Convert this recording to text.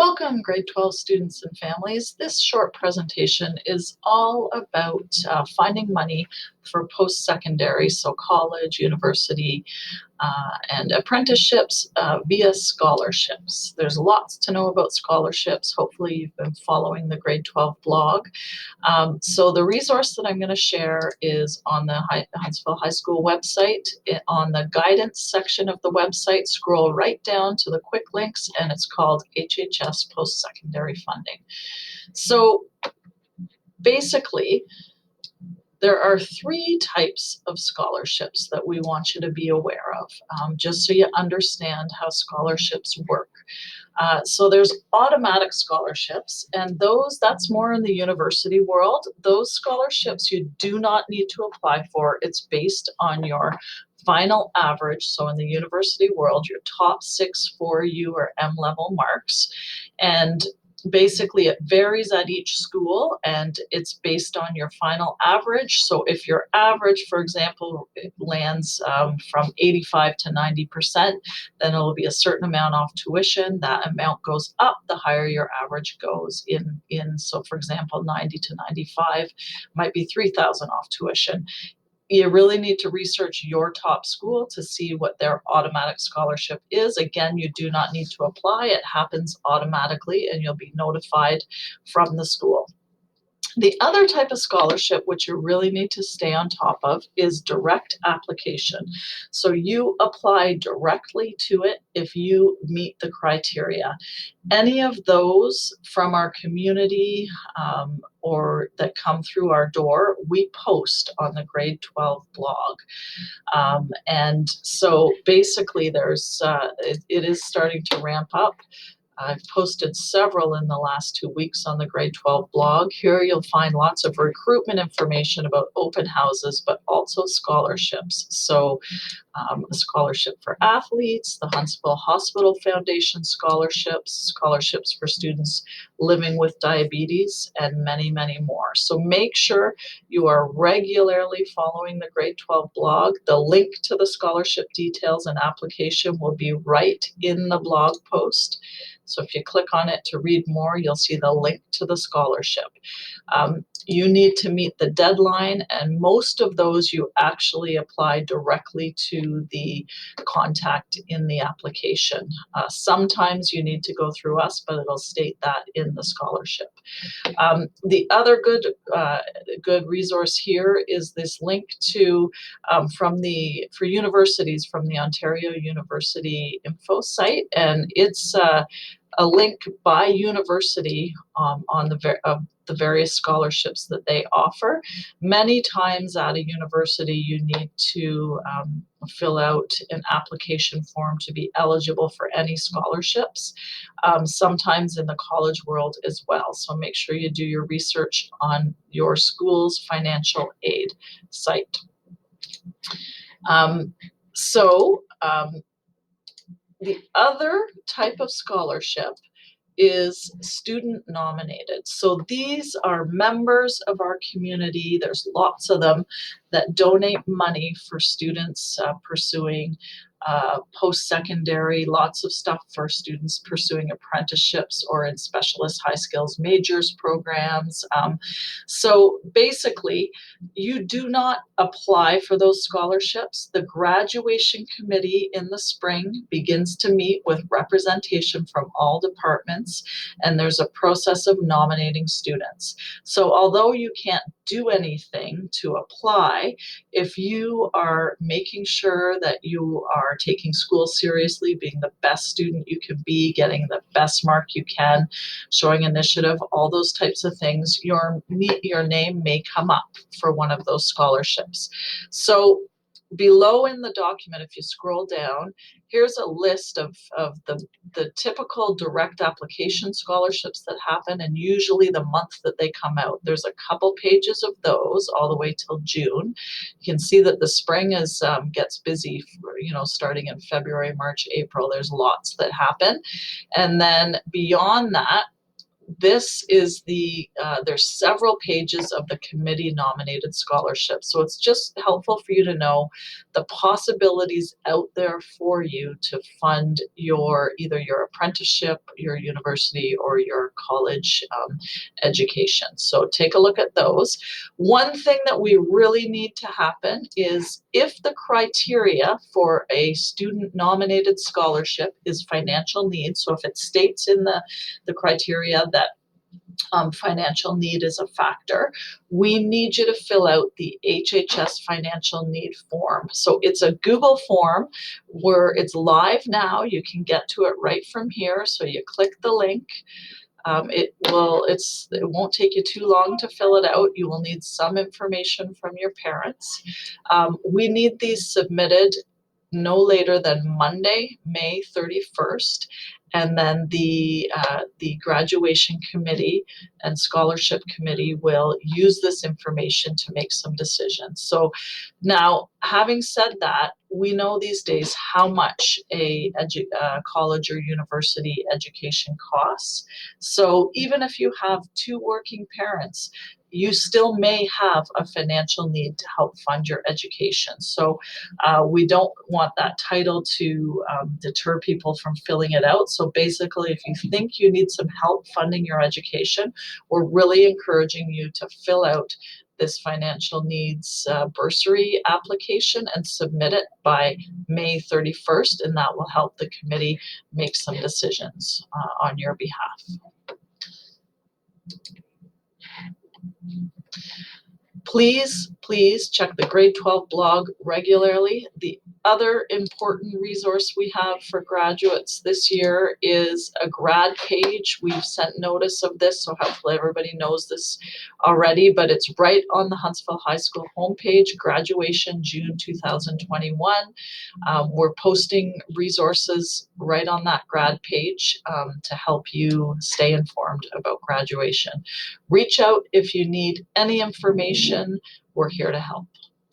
Welcome, grade 12 students and families. This short presentation is all about finding money for post-secondary, so college, university, and apprenticeships via scholarships. There's lots to know about scholarships. Hopefully you've been following the grade 12 blog. So the resource that I'm going to share is on the Huntsville High School website. On the guidance section of the website, scroll right down to the quick links, and it's called HHS Post-Secondary Funding. So basically, there are three types of scholarships that we want you to be aware of, just so you understand how scholarships work. So there's automatic scholarships, and that's more in the university world. Those scholarships you do not need to apply for. It's based on your final average. So in the university world, your top 6 4U or M level marks. And basically it varies at each school, and it's based on your final average. So if your average, for example, lands from 85 to 90%, then it'll be a certain amount off tuition. That amount goes up the higher your average goes in. So for example, 90 to 95 might be 3,000 off tuition. You really need to research your top school to see what their automatic scholarship is. Again, you do not need to apply. It happens automatically, and you'll be notified from the school. The other type of scholarship, which you really need to stay on top of, is direct application. So you apply directly to it if you meet the criteria. Any of those from our community or that come through our door, we post on the grade 12 blog. And so basically it is starting to ramp up. I've posted several in the last 2 weeks on the grade 12 blog. Here you'll find lots of recruitment information about open houses, but also scholarships. So a scholarship for athletes, the Huntsville Hospital Foundation scholarships, scholarships for students living with diabetes, and many, many more. So make sure you are regularly following the grade 12 blog. The link to the scholarship details and application will be right in the blog post. So if you click on it to read more, you'll see the link to the scholarship. You need to meet the deadline, and most of those you actually apply directly to the contact in the application. Sometimes you need to go through us, but it'll state that in the scholarship. The other good resource here is this link to for universities from the Ontario University info site, and it's a link by university on the various scholarships that they offer. Many times at a university, you need to fill out an application form to be eligible for any scholarships, sometimes in the college world as well. So make sure you do your research on your school's financial aid site. The other type of scholarship is student nominated. So these are members of our community. There's lots of them that donate money for students pursuing post-secondary, lots of stuff for students pursuing apprenticeships or in specialist high skills majors programs. So basically, you do not apply for those scholarships. The graduation committee in the spring begins to meet with representation from all departments, and there's a process of nominating students. So although you can't do anything to apply, if you are making sure that you are taking school seriously, being the best student you can be, getting the best mark you can, showing initiative, all those types of things, your name may come up for one of those scholarships. So below in the document, if you scroll down, here's a list of the typical direct application scholarships that happen, and usually the month that they come out. There's a couple pages of those all the way till June. You can see that the spring gets busy, starting in February, March, April. There's lots that happen. And then beyond that, this is there's several pages of the committee nominated scholarship. So it's just helpful for you to know the possibilities out there for you to fund either your apprenticeship, your university, or your college education. So take a look at those. One thing that we really need to happen is if the criteria for a student nominated scholarship is financial need, so if it states in the criteria that financial need is a factor, we need you to fill out the HHS financial need form. So it's a Google form where it's live now. You can get to it right from here. So you click the link. It won't take you too long to fill it out. You will need some information from your parents. We need these submitted no later than Monday, May 31st. And then the graduation committee and scholarship committee will use this information to make some decisions. So now, having said that, we know these days how much a college or university education costs. So even if you have two working parents, you still may have a financial need to help fund your education. So we don't want that title to deter people from filling it out. So basically, if you think you need some help funding your education, we're really encouraging you to fill out this financial needs bursary application and submit it by May 31st, and that will help the committee make some decisions on your behalf. Please check the grade 12 blog regularly. The other important resource we have for graduates this year is a grad page. We've sent notice of this, so hopefully everybody knows this already, but it's right on the Huntsville High School homepage, graduation June 2021. We're posting resources right on that grad page to help you stay informed about graduation. Reach out if you need any information. We're here to help.